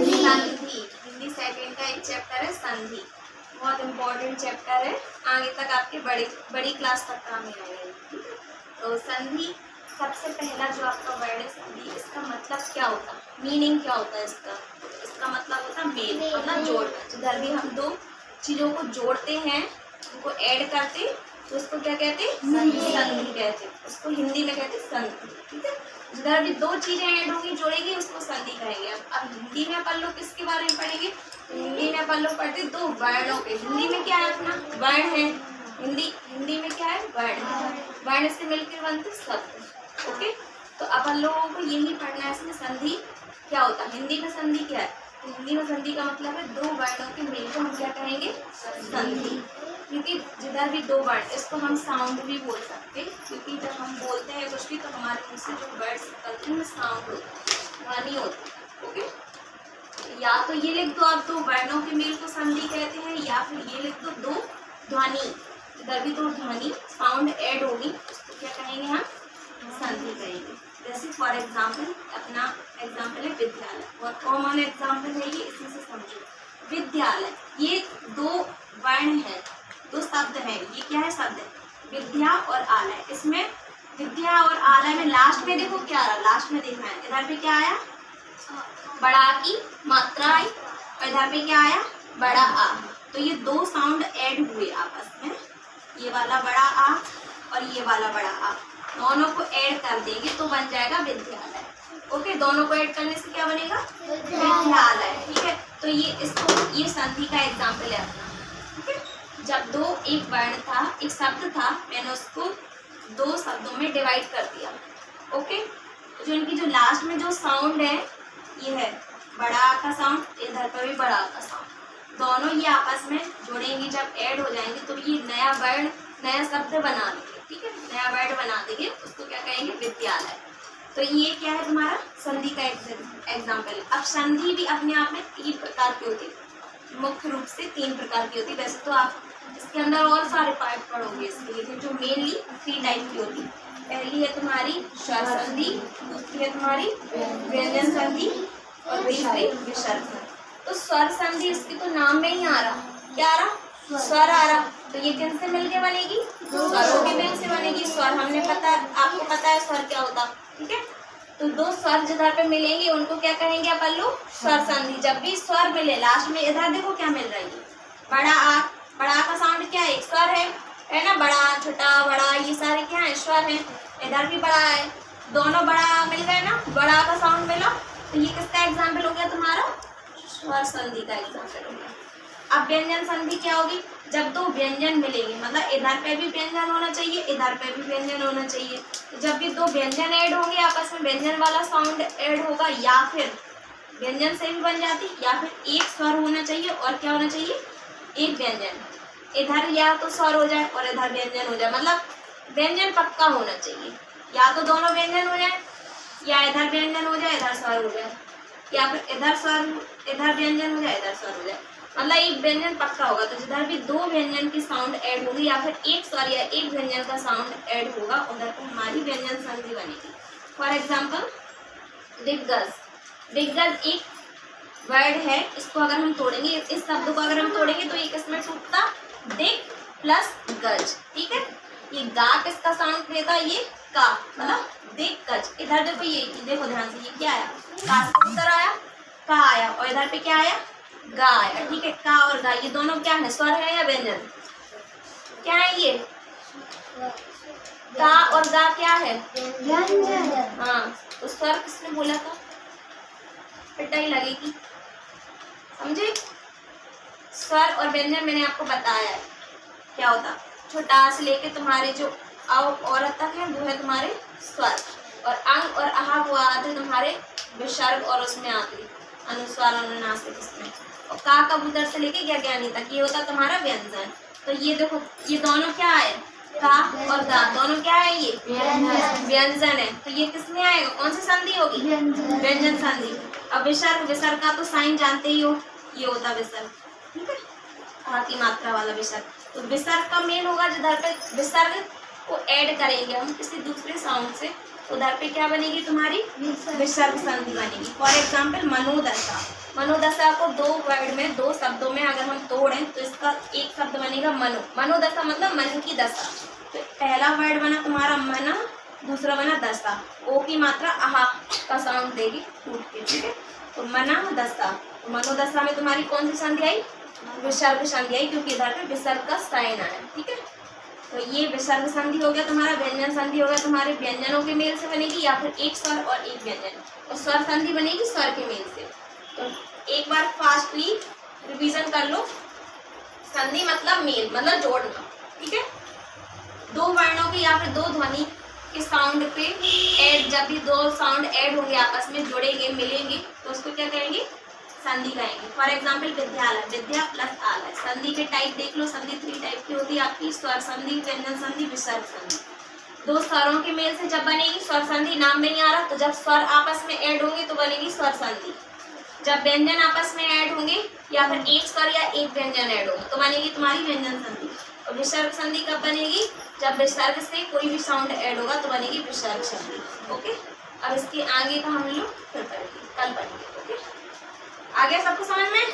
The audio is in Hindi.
संधि। हिंदी सेकंड का एक चैप्टर है संधि, बहुत इम्पोर्टेंट चैप्टर है, आगे तक आपके बड़ी क्लास तक काम में आएगा। तो संधि सबसे पहला जो आपका वर्ड है संधि, इसका मतलब क्या होता है, मीनिंग क्या होता है इसका? इसका मतलब होता है मेल, मतलब जोड़ना। जिधर भी हम दो चीज़ों को जोड़ते हैं, उनको ऐड करते, तो उसको क्या कहते हैं? संधि कहते हैं। उसको हिंदी में कहते हैं संधि। ठीक है, जिधर भी दो चीजें ऐड होंगी, जोड़ेगी, उसको संधि कहेंगे। अब हिंदी में अपन लोग किसके बारे में पढ़ेंगे? तो हिंदी में अपन लोग पढ़ते दो वर्णों के। हिंदी में क्या है अपना? वर्ण है। हिंदी में क्या है? वर्ण है। वर्ण से मिलकर बनते शब्द। ओके, तो अपन लोगों को यही पढ़ना है इसमें संधि क्या होता है। हिंदी में संधि क्या है? तो हिंदी में संधि का मतलब है दो वर्णों के मिल को हम क्या कहेंगे? संधि। क्योंकि जिधर भी दो वर्ड, इसको हम साउंड भी बोल सकते हैं, क्योंकि जब हम बोलते हैं कुछ भी तो हमारे मुंह से जो वर्ड्स निकलते हैं साउंड होता है, ध्वनि होती है। ओके, या तो ये लिख दो आप, दो वर्णों के मेल को संधि कहते हैं, या फिर ये लिख दो दो ध्वनि, जिधर भी दो ध्वनि साउंड ऐड होगी उसको क्या कहेंगे हम? संधि कहेंगे। जैसे फॉर एग्जाम्पल, अपना एग्जाम्पल है विद्यालय, बहुत कॉमन एग्जाम्पल है ये, इसी से समझो। विद्यालय, ये दो वर्ण है, दो शब्द है। ये क्या है शब्द? विद्या और आलय। इसमें विद्या और आलय में लास्ट में देखो क्या रहा, लास्ट में देखना है। इधर पे क्या आया? बड़ा की मात्रा आई, और इधर पे क्या आया? बड़ा आ। तो ये दो साउंड ऐड हुए आपस में, ये वाला बड़ा आ और ये वाला बड़ा आ, दोनों को ऐड कर देंगे तो बन जाएगा विद्यालय। ओके, दोनों को ऐड करने से क्या बनेगा? विद्यालय। ठीक है, तो ये संधि का एग्जाम्पल है अपना। ठीक है, जब दो, एक वर्ण था, एक शब्द था, मैंने उसको दो शब्दों में डिवाइड कर दिया। ओके, जो इनकी जो लास्ट में जो साउंड है, ये है बड़ा आ का साउंड, इधर पर भी बड़ा आ का साउंड, दोनों ये आपस में जुड़ेंगे, जब ऐड हो जाएंगे तो ये नया वर्ण, नया शब्द बना देंगे। ठीक है, नया वर्ड बना देंगे, उसको क्या कहेंगे? विद्यालय। तो ये क्या है तुम्हारा? संधि का एग्जाम्पल। अब संधि भी अपने आप में तीन प्रकार की होती है, मुख्य रूप से तीन प्रकार की होती है। वैसे तो आप इसके अंदर और सारे पार्ट पढ़ोगे इसके, लेकिन जो मेनली 3 टाइप की होती है। पहली है तुम्हारी स्वर संधि, दूसरी है तुम्हारी व्यंजन संधि, और तीसरी विसर्ग संधि। तो स्वर संधि इसके तो नाम में ही आ रहा, क्या आ रहा? स्वर आ रहा। तो ये किन से मिलके बनेगी? स्वरों के मेल से बनेगी। स्वर हमने आपको पता है स्वर क्या होता। ठीक है, तो दो स्वर जिधर पे मिलेंगे उनको क्या कहेंगे अपन लोग? स्वर संधि। जब भी स्वर मिले लास्ट में, इधर देखो क्या मिल रहा है? बड़ा आ, बड़ा आ का साउंड क्या है? एक स्वर है ना? बड़ा, छोटा, बड़ा, ये सारे क्या है? स्वर है। इधर भी बड़ा है, दोनों बड़ा मिल गए ना, बड़ा का साउंड मिला, तो ये किसका एग्जाम्पल हो गया तुम्हारा? स्वर संधि का एग्जाम्पल हो गया। अब व्यंजन संधि क्या होगी? जब दो व्यंजन मिलेंगे, मतलब इधर पे भी व्यंजन होना चाहिए, इधर पे भी व्यंजन होना चाहिए। तो जब भी दो व्यंजन ऐड होंगे आपस में, व्यंजन वाला साउंड ऐड होगा, या फिर व्यंजन से भी बन जाती, या फिर एक स्वर होना चाहिए और क्या होना चाहिए? एक व्यंजन। इधर या तो स्वर हो जाए और इधर व्यंजन हो जाए, मतलब व्यंजन पक्का होना चाहिए। या तो दोनों व्यंजन हो जाए, या इधर व्यंजन हो जाए, इधर स्वर हो जाए, या फिर इधर स्वर, इधर व्यंजन हो जाए, इधर स्वर हो जाए, मतलब एक व्यंजन पक्का होगा। तो जिधर भी दो व्यंजन की साउंड ऐड होगी, या फिर एक स्वर या एक व्यंजन का साउंड ऐड होगा, उधर पर हमारी व्यंजन संधि बनेगी। फॉर एग्जाम्पल, दिग्गज। दिग्गज एक वर्ड है, इसको अगर हम तोड़ेंगे, इस शब्द को अगर हम तोड़ेंगे तो ये किसमें टूटता? दिग प्लस गज। ठीक है, ये गा किसका साउंड देता है? ये का, मतलब दिग्गज। इधर देखो, ये देखो ध्यान से, ये क्या आया? का से उत्तर आया, का आया, और इधर पे क्या आया? गा आया। ठीक है, का और गा ये दोनों क्या है? स्वर है या व्यंजन? क्या है ये? का और गा क्या है? व्यंजन। हाँ, तो स्वर किसने बोला था? पिटाई लगेगी, समझे? स्वर और व्यंजन मैंने आपको बताया है क्या होता। छोटा से लेके तुम्हारे जो अ और तक है वो है तुम्हारे स्वर, और अंग और आहा वो आते तुम्हारे विसर्ग, और उसमें आती अनुस्वार अनुनासिक इसमें, और का कबूतर से लेके ज्ञानी तक ये होता तुम्हारा व्यंजन। तो ये देखो, ये दोनों क्या है? का और गा, दोनों क्या है? ये व्यंजन है। तो ये किसमें आएगा? कौन सी संधि होगी? व्यंजन संधि। अब विसर्ग, विसर्ग का तो साइन जानते ही हो, ये होता विसर्ग। ठीक है, आ की मात्रा वाला विसर्ग। तो विसर्ग का मेन होगा, जिधर पे विसर्ग को ऐड करेंगे हम किसी दूसरे साउंड से, उधर पे क्या बनेगी तुम्हारी? विसर्ग संधि बनेगी। फॉर एग्जाम्पल, मनोदशा। मनोदशा को दो वर्ड में, दो शब्दों में अगर हम तोड़ें तो इसका एक शब्द बनेगा मनो। मनोदशा मतलब मन की दशा। तो पहला वर्ड बना तुम्हारा मना, दूसरा बना दशा। ओ की मात्रा आहा का साउंड देगी टूट के, ठीक है। तो मना दशा, तो मनोदशा में तुम्हारी कौन सी संधि आई? विसर्ग संधि आई, क्योंकि इधर पे विसर्ग का साइन आया, ठीक है। तो ये विसर्ग संधि हो गया तुम्हारा। व्यंजन संधि हो गया तुम्हारे व्यंजनों के मेल से बनेगी, या फिर एक स्वर और एक व्यंजन, और स्वर संधि बनेगी स्वर के मेल से। तो एक बार फास्टली रिवीजन कर लो। संधि मतलब मेल, मतलब जोड़ना, ठीक है। दो वर्णों के या फिर दो ध्वनि के साउंड पे ऐड, जब भी दो साउंड ऐड होंगे आपस में, जुड़ेंगे, मिलेंगे, तो उसको क्या कहेंगे? संधि कहेंगे। फॉर एग्जाम्पल विद्यालय, विद्या प्लस आलय। संधि के टाइप देख लो, संधि 3 टाइप की होती है आपकी, स्वर संधि, व्यंजन संधि, विसर्ग संधि। दो स्वरों के मेल से जब बनेगी स्वर संधि, नाम में नहीं आ रहा, तो जब स्वर आपस में ऐड होंगे तो बनेगी स्वर संधि। जब व्यंजन आपस में ऐड होंगे या फिर एक स्वर या एक व्यंजन ऐड होगा तो बनेगी तुम्हारी व्यंजन संधि। और विसर्ग संधि कब बनेगी? जब विसर्ग से कोई भी साउंड ऐड होगा तो बनेगी विसर्ग संधि। ओके, अब इसके आगे का हम लोग फिर पढ़ेंगे, कल पढ़ेंगे। ओके, आ गया सबको समझ में?